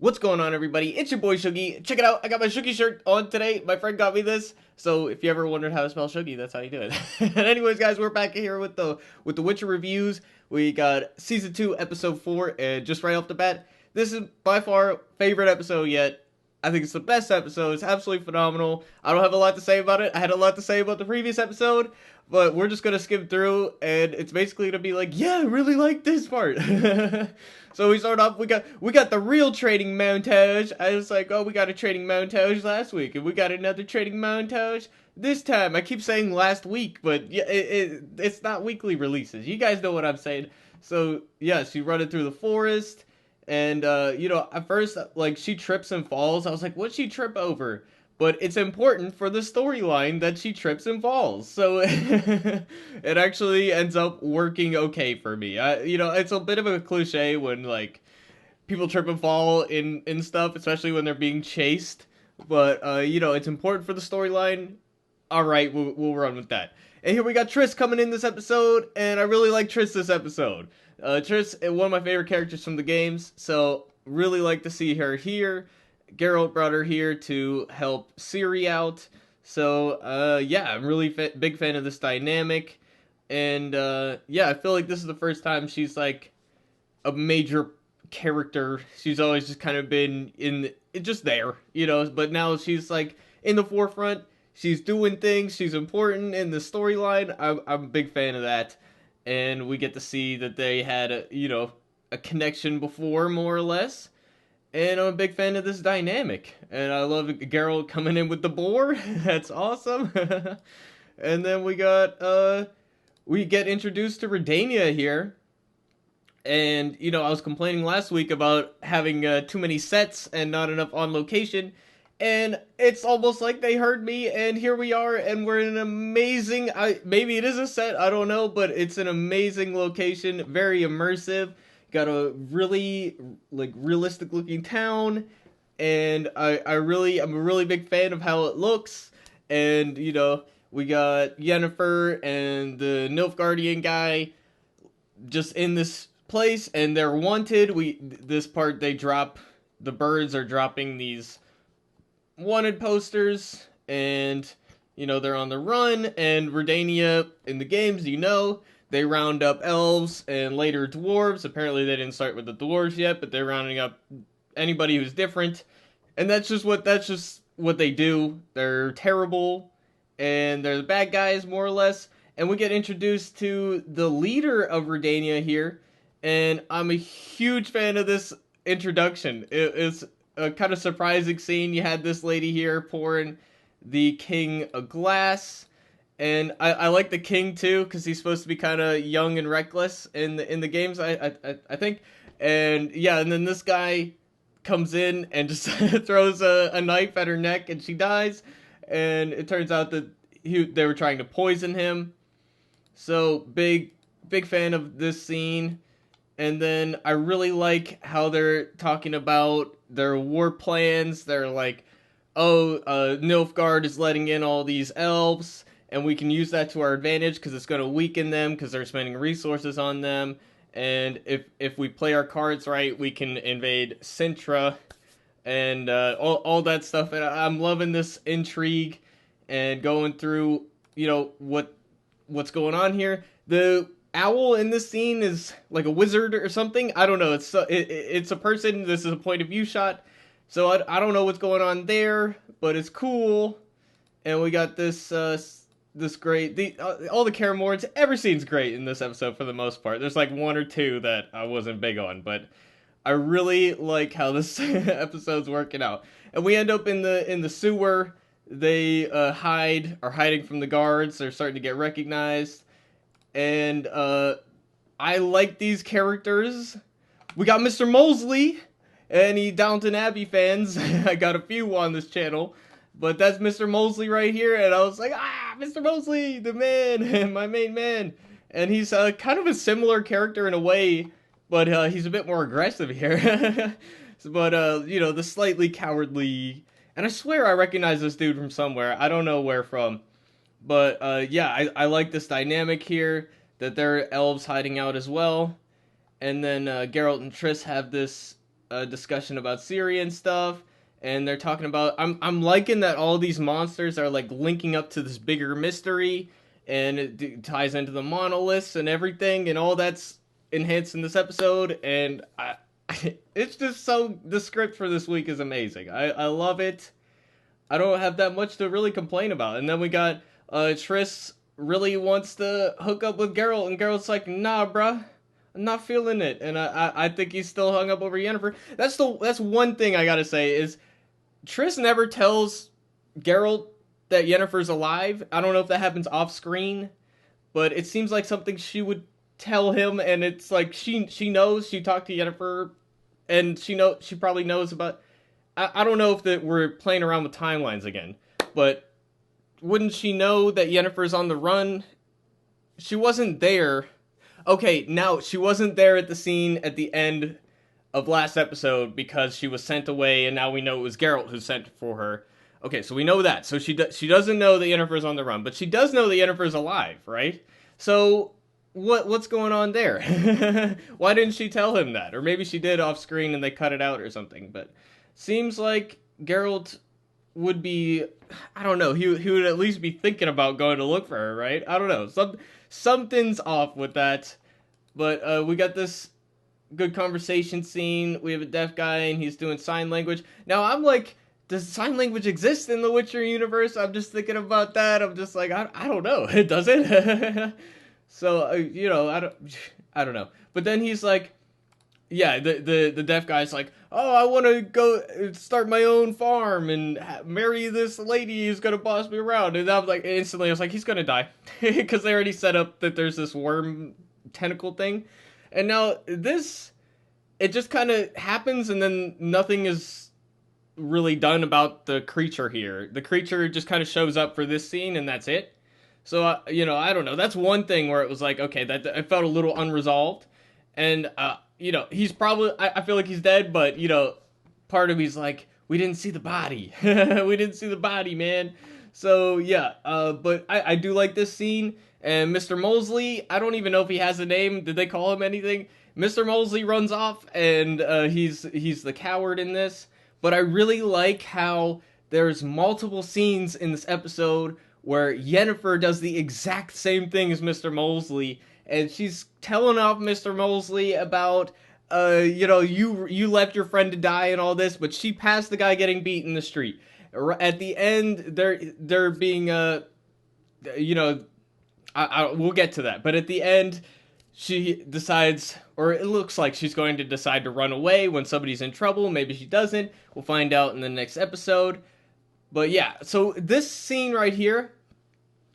What's going on, everybody? It's your boy Shuggy. Check it out. I got my Shuggy shirt on today. My friend got me this. So if you ever wondered how to spell Shuggy, that's how you do it. And anyways, guys, we're back here with the Witcher reviews. We got season 2, episode 4, and just right off the bat, this is by far favorite episode yet. I think it's the best episode. It's absolutely phenomenal. I don't have a lot to say about it. I had a lot to say about the previous episode, but we're just gonna skim through, and it's basically gonna be like, yeah, I really like this part. So we start off. We got the real trading montage. I was like, oh, we got a trading montage last week, and we got another trading montage this time. I keep saying last week, but yeah, it's not weekly releases. You guys know what I'm saying. So yeah, she's running through the forest. And, at first, like, she trips and falls. I was like, what'd she trip over? But it's important for the storyline that she trips and falls. So, it actually ends up working okay for me. It's a bit of a cliche when, like, people trip and fall in stuff, especially when they're being chased. But, it's important for the storyline. Alright, we'll run with that. And here we got Triss coming in this episode, and I really like Triss this episode. Triss is one of my favorite characters from the games, so really like to see her here. Geralt brought her here to help Ciri out. So, I'm really big fan of this dynamic. And, I feel like this is the first time she's, like, a major character. She's always just kind of been just there, but now she's, like, in the forefront. She's doing things. She's important in the storyline. I'm a big fan of that. And we get to see that they had a connection before, more or less. And I'm a big fan of this dynamic. And I love Geralt coming in with the boar. That's awesome. And then we get introduced to Redania here. And, I was complaining last week about having too many sets and not enough on location. And it's almost like they heard me, and here we are, and we're in an amazing, maybe it is a set, I don't know, but it's an amazing location, very immersive, got a really, like, realistic looking town, and I'm a really big fan of how it looks, and, we got Yennefer and the Nilfgaardian guy just in this place, and they're wanted. This part, the birds are dropping these wanted posters, and they're on the run. And Redania, in the games, they round up elves and later dwarves. Apparently they didn't start with the dwarves yet, but they're rounding up anybody who's different, and that's just what they do. They're terrible, and they're the bad guys, more or less. And we get introduced to the leader of Redania here, and I'm a huge fan of this introduction. It's a kind of surprising scene. You had this lady here pouring the king a glass, and I like the king too, because he's supposed to be kind of young and reckless in the games, I think. And yeah, and then this guy comes in and just throws a knife at her neck, and she dies. And it turns out that they were trying to poison him. So big fan of this scene. And then I really like how they're talking about their war plans. They're like, Nilfgaard is letting in all these elves, and we can use that to our advantage because it's going to weaken them because they're spending resources on them. And if we play our cards right, we can invade Sintra and all that stuff. And I'm loving this intrigue and going through, what's going on here. The owl in this scene is like a wizard or something. I don't know. It's a person. This is a point of view shot, so I don't know what's going on there, but it's cool. And we got this great all the Kaer Morhens. Every scene's great in this episode for the most part. There's like one or two that I wasn't big on, but I really like how this episode's working out. And we end up in the sewer. They are hiding from the guards. They're starting to get recognized. And I like these characters. We got Mr. Mosley. Any Downton Abbey fans, I got a few on this channel. But that's Mr. Mosley right here. And I was like, Mr. Mosley, the man, my main man. And he's kind of a similar character in a way, but he's a bit more aggressive here. But, the slightly cowardly. And I swear I recognize this dude from somewhere. I don't know where from. But, I like this dynamic here, that there are elves hiding out as well. And then Geralt and Triss have this discussion about Syria and stuff, and they're talking about. I'm liking that all these monsters are like linking up to this bigger mystery, and it ties into the monoliths and everything, and all that's enhanced in this episode. And it's just so, the script for this week is amazing. I love it. I don't have that much to really complain about. And then we got Triss really wants to hook up with Geralt, and Geralt's like, nah, bruh, I'm not feeling it. And I think he's still hung up over Yennefer. That's one thing I gotta say is Triss never tells Geralt that Yennefer's alive. I don't know if that happens off screen, but it seems like something she would tell him, and it's like she knows. She talked to Yennefer, and she probably knows about. I don't know if we're playing around with timelines again, but wouldn't she know that Yennefer's on the run? She wasn't there. Okay, now she wasn't there at the scene at the end of last episode because she was sent away, and now we know it was Geralt who sent for her. Okay, so we know that. So she doesn't know that Yennefer's on the run, but she does know that Yennefer's alive, right? So what's going on there? Why didn't she tell him that? Or maybe she did off screen and they cut it out or something, but seems like Geralt would be, I don't know, he would at least be thinking about going to look for her, right? I don't know. Something's off with that. But we got this good conversation scene. We have a deaf guy and he's doing sign language. Now I'm like, does sign language exist in the Witcher universe? I'm just thinking about that. I'm just like, I don't know. Does it? So, I don't know. But then he's like, yeah, the deaf guy's like, oh, I want to go start my own farm and marry this lady who's going to boss me around. And I was like, instantly, I was like, he's going to die. Because they already set up that there's this worm tentacle thing. And now this, it just kind of happens and then nothing is really done about the creature here. The creature just kind of shows up for this scene and that's it. So, I don't know. That's one thing where it was like, okay, that it felt a little unresolved. And, he's probably, I feel like he's dead, but, part of me's like, we didn't see the body. We didn't see the body, man. So, yeah, but I do like this scene. And Mr. Mosley, I don't even know if he has a name. Did they call him anything? Mr. Mosley runs off, and he's the coward in this. But I really like how there's multiple scenes in this episode where Yennefer does the exact same thing as Mr. Mosley, and she's telling off Mr. Mosley about, you left your friend to die and all this, but she passed the guy getting beat in the street. At the end, they're being, we'll get to that, but at the end, she decides, or it looks like she's going to decide to run away when somebody's in trouble. Maybe she doesn't. We'll find out in the next episode. But yeah, so this scene right here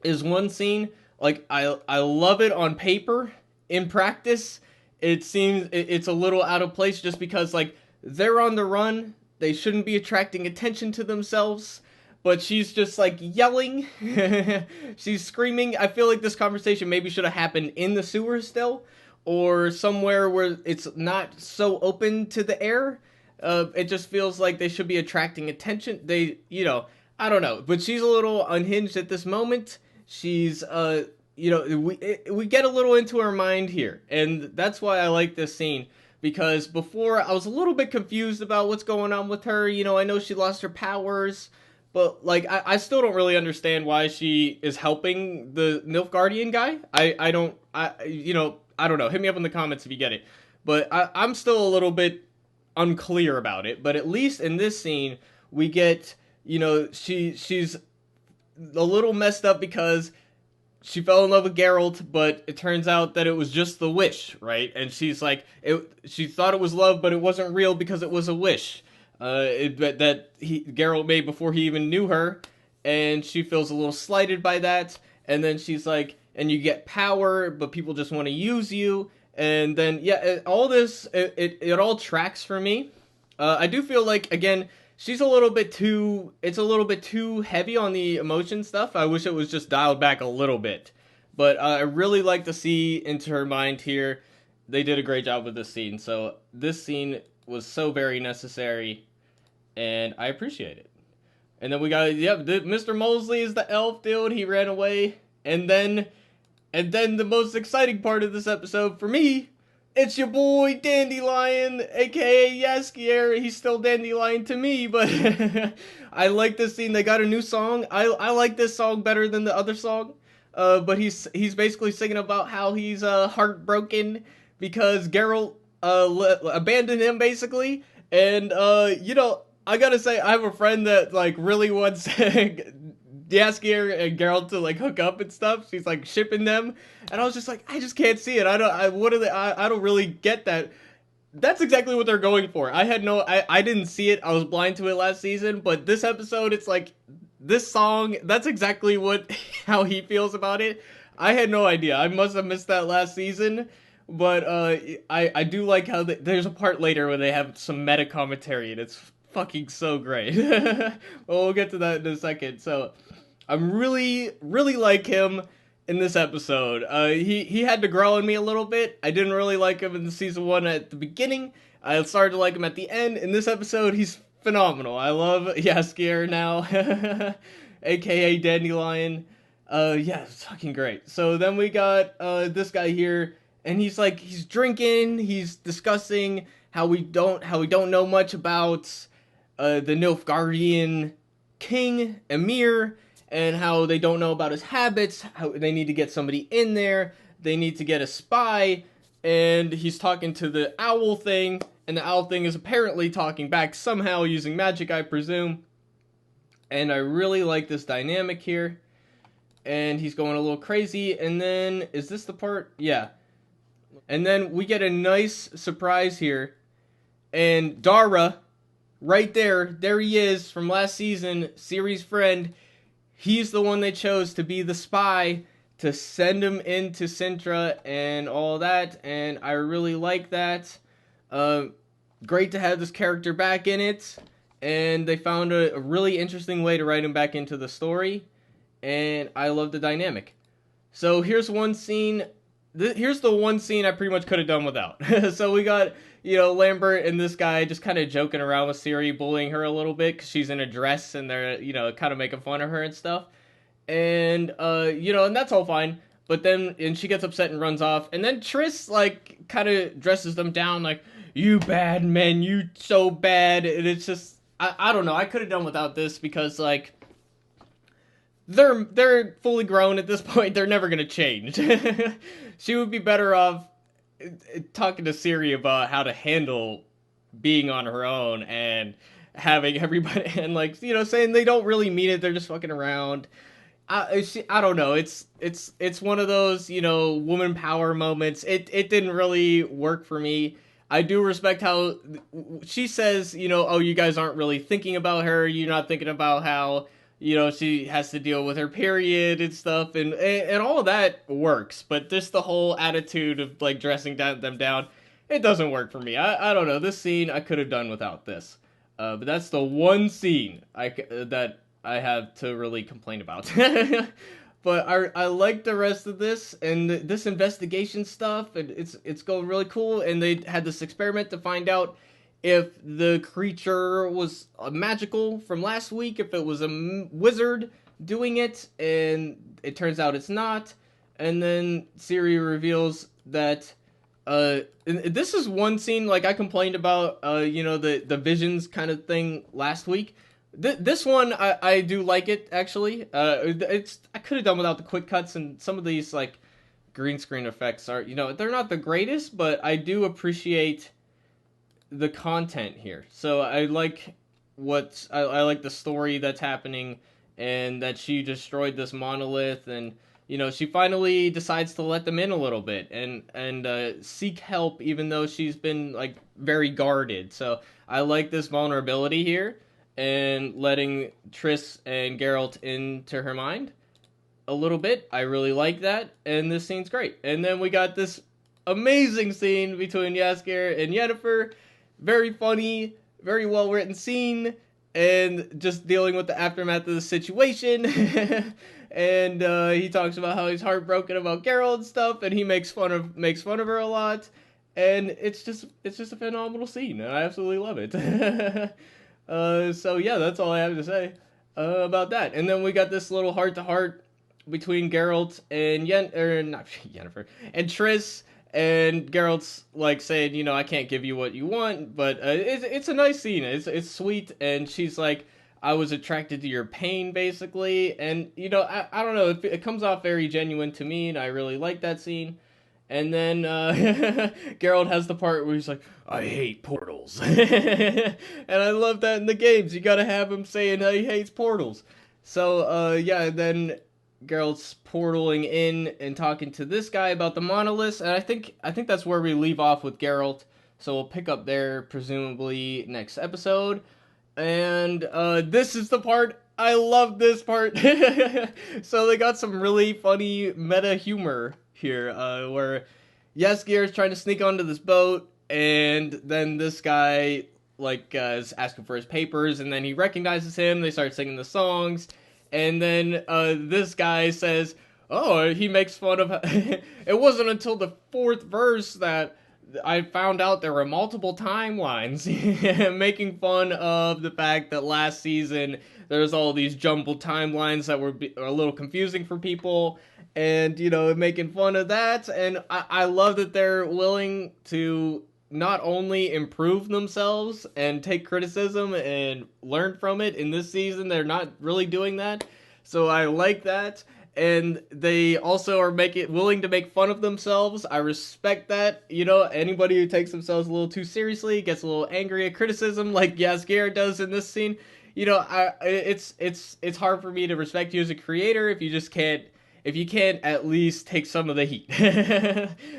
is one scene, like, I love it on paper. In practice, it seems it's a little out of place just because, like, they're on the run. They shouldn't be attracting attention to themselves. But she's just, like, yelling. She's screaming. I feel like this conversation maybe should have happened in the sewers still. Or somewhere where it's not so open to the air. It just feels like they should be attracting attention. I don't know. But she's a little unhinged at this moment. She's, we get a little into her mind here. And that's why I like this scene. Because before, I was a little bit confused about what's going on with her. I know she lost her powers. But, like, I still don't really understand why she is helping the Nilfgaardian guy. I don't know. Hit me up in the comments if you get it. But I'm still a little bit unclear about it. But at least in this scene, we get, she's a little messed up because she fell in love with Geralt, but it turns out that it was just the wish, right? And she's like, she thought it was love, but it wasn't real because it was a wish. Geralt made before he even knew her, and she feels a little slighted by that, and then she's like, and you get power, but people just want to use you, and then, all this, it all tracks for me. I do feel like, again, it's a little bit too heavy on the emotion stuff. I wish it was just dialed back a little bit, but I really like to see into her mind here. They did a great job with this scene, so this scene was so very necessary, and I appreciate it. And then we got, Mr. Mosley is the elf dude. He ran away, and then the most exciting part of this episode for me It's your boy Dandelion, aka Jaskier. He's still Dandelion to me, but I like this scene. They got a new song. I like this song better than the other song. But he's basically singing about how he's heartbroken because Geralt abandoned him basically, and I gotta say I have a friend that like really wants Jaskier and Geralt to like hook up and stuff. She's like shipping them, and I was just like, I just can't see it. I don't really get that. That's exactly what they're going for. I didn't see it. I was blind to it last season, but this episode, it's like this song. That's exactly what how he feels about it. I had no idea. I must have missed that last season. But I do like how there's a part later where they have some meta commentary, and it's fucking so great. Well, we'll get to that in a second. So I'm really like him in this episode. He had to grow on me a little bit. I didn't really like him in the season 1 at the beginning. I started to like him at the end. In this episode, he's phenomenal. I love Jaskier now, aka Dandelion. Yeah, it's fucking great. So then we got this guy here, and he's drinking. He's discussing how we don't know much about the Nilfgaardian king Emir, and how they don't know about his habits, how they need to get somebody in there, they need to get a spy, and he's talking to the owl thing, and the owl thing is apparently talking back somehow using magic, I presume, and I really like this dynamic here, and he's going a little crazy, and then, is this the part? Yeah. And then we get a nice surprise here, and Dara, right there he is from last season, Ciri's friend. He's the one they chose to be the spy, to send him into Sintra and all that, and I really like that. Great to have this character back in it, and they found a really interesting way to write him back into the story, and I love the dynamic. So here's one scene. Here's the one scene I pretty much could have done without. So we got, Lambert and this guy just kind of joking around with Ciri, bullying her a little bit because she's in a dress and they're, kind of making fun of her and stuff. And, and that's all fine. But then, and she gets upset and runs off. And then Triss, like, kind of dresses them down like, you bad men, you so bad. And it's just, I don't know. I could have done without this because, like, they're fully grown at this point. They're never gonna change. She would be better off talking to Ciri about how to handle being on her own and having everybody and saying they don't really mean it. They're just fucking around. I don't know. It's one of those woman power moments. It didn't really work for me. I do respect how she says oh, you guys aren't really thinking about her. You're not thinking about how she has to deal with her period and stuff, and all of that works, but just the whole attitude of, like, dressing them down, it doesn't work for me. I don't know, this scene I could have done without this. But that's the one scene that I have to really complain about. But I like the rest of this, and this investigation stuff, and it's going really cool, and they had this experiment to find out if the creature was magical from last week, if it was a wizard doing it, and it turns out it's not. And then Ciri reveals that this is one scene, like I complained about, the visions kind of thing last week. This one, I do like it, actually. I could have done without the quick cuts, and some of these, like, green screen effects are, they're not the greatest, but I do appreciate the content here. So I like I like the story that's happening, and that she destroyed this monolith, and she finally decides to let them in a little bit and seek help, even though she's been, like, very guarded. So I like this vulnerability here and letting Triss and Geralt into her mind a little bit. I really like that, and this scene's great. And then we got this amazing scene between Jaskier and Yennefer. Very funny, very well written scene, and just dealing with the aftermath of the situation. And he talks about how he's heartbroken about Geralt and stuff, and he makes fun of her a lot. And it's just a phenomenal scene, and I absolutely love it. So yeah, that's all I have to say about that. And then we got this little heart to heart between Geralt and not Yennefer and Triss. And Geralt's like saying, you know, I can't give you what you want, but it's a nice scene. It's sweet, and she's like, I was attracted to your pain, basically, and you know, I don't know, it comes off very genuine to me, and I really like that scene. And then Geralt has the part where he's like, I hate portals. And I love that in the games. You gotta have him saying how he hates portals. So, yeah, then Geralt's portaling in and talking to this guy about the monoliths, and I think that's where we leave off with Geralt. So we'll pick up there, presumably, next episode. And this is the part, I love this part. So they got some really funny meta humor here, where Jaskier is trying to sneak onto this boat, and then this guy, like, is asking for his papers, and then he recognizes him, they start singing the songs, and then this guy says, oh, he makes fun of... It wasn't until the 4th verse that I found out there were multiple timelines, making fun of the fact that last season there's all these jumbled timelines that were a little confusing for people, and, you know, making fun of that. And I love that they're willing to not only improve themselves and take criticism and learn from it. In this season, they're not really doing that, so I like that. And they also are willing to make fun of themselves. I respect that. You know, anybody who takes themselves a little too seriously gets a little angry at criticism, like Jaskier does in this scene. You know, it's hard for me to respect you as a creator if you can't at least take some of the heat.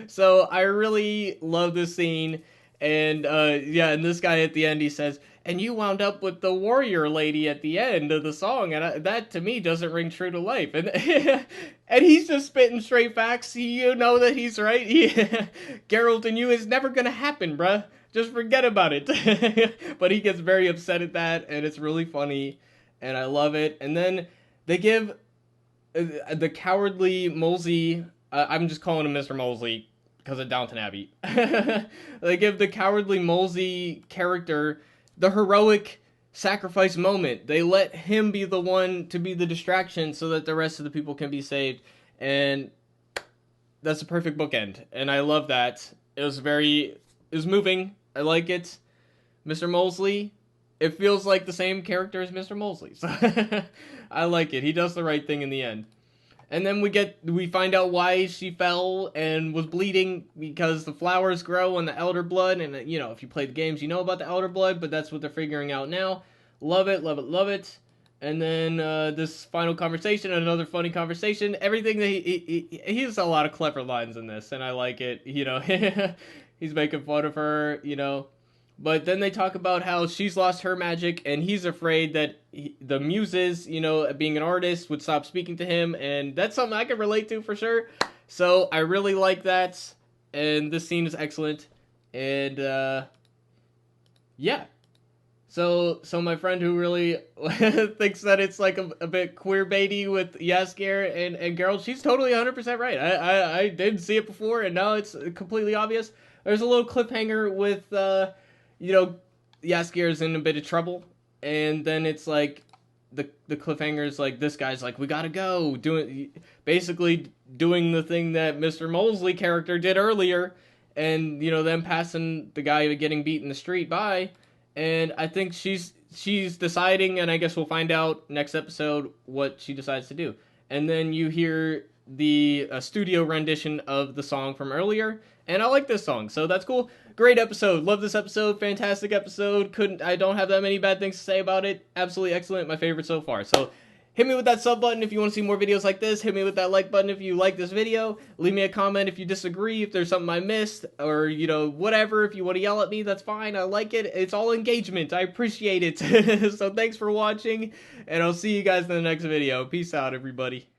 So I really love this scene. And yeah, and this guy at the end, he says, and you wound up with the warrior lady at the end of the song, and that to me doesn't ring true to life. And and he's just spitting straight facts. You know that he's right. Geralt and you is never gonna happen, bruh. Just forget about it. But he gets very upset at that, and it's really funny, and I love it. And then they give the cowardly Mosley, I'm just calling him Mr. Mosley because of Downton Abbey. They give the cowardly Mosley character the heroic sacrifice moment. They let him be the one to be the distraction so that the rest of the people can be saved. And that's a perfect bookend. And I love that. It was moving. I like it. Mr. Mosley, it feels like the same character as Mr. Mosley. So I like it. He does the right thing in the end. And then we find out why she fell and was bleeding, because the flowers grow on the elder blood, and you know, if you play the games, you know about the elder blood, but that's what they're figuring out now. Love it, love it, love it. And then this final conversation, another funny conversation. Everything that he has a lot of clever lines in this, and I like it. You know, he's making fun of her, you know. But then they talk about how she's lost her magic, and he's afraid that the muses, you know, being an artist, would stop speaking to him, and that's something I can relate to for sure. So I really like that, and this scene is excellent, and yeah. So my friend who really thinks that it's like a bit queer baity with Jaskier and Geralt, she's totally 100% right. I didn't see it before, and now it's completely obvious. There's a little cliffhanger with you know, Jaskier's in a bit of trouble, and then it's like the cliffhanger's like, this guy's like, we gotta go, basically doing the thing that Mr. Mosley character did earlier, and you know, them passing the guy getting beat in the street by, and I think she's deciding, and I guess we'll find out next episode what she decides to do. And then you hear the studio rendition of the song from earlier, and I like this song, so that's cool. Great episode. Love this episode. Fantastic episode. I don't have that many bad things to say about it. Absolutely excellent. My favorite so far. So hit me with that sub button if you want to see more videos like this. Hit me with that like button if you like this video. Leave me a comment if you disagree, if there's something I missed, or, you know, whatever. If you want to yell at me, that's fine. I like it. It's all engagement. I appreciate it. So thanks for watching, and I'll see you guys in the next video. Peace out, everybody.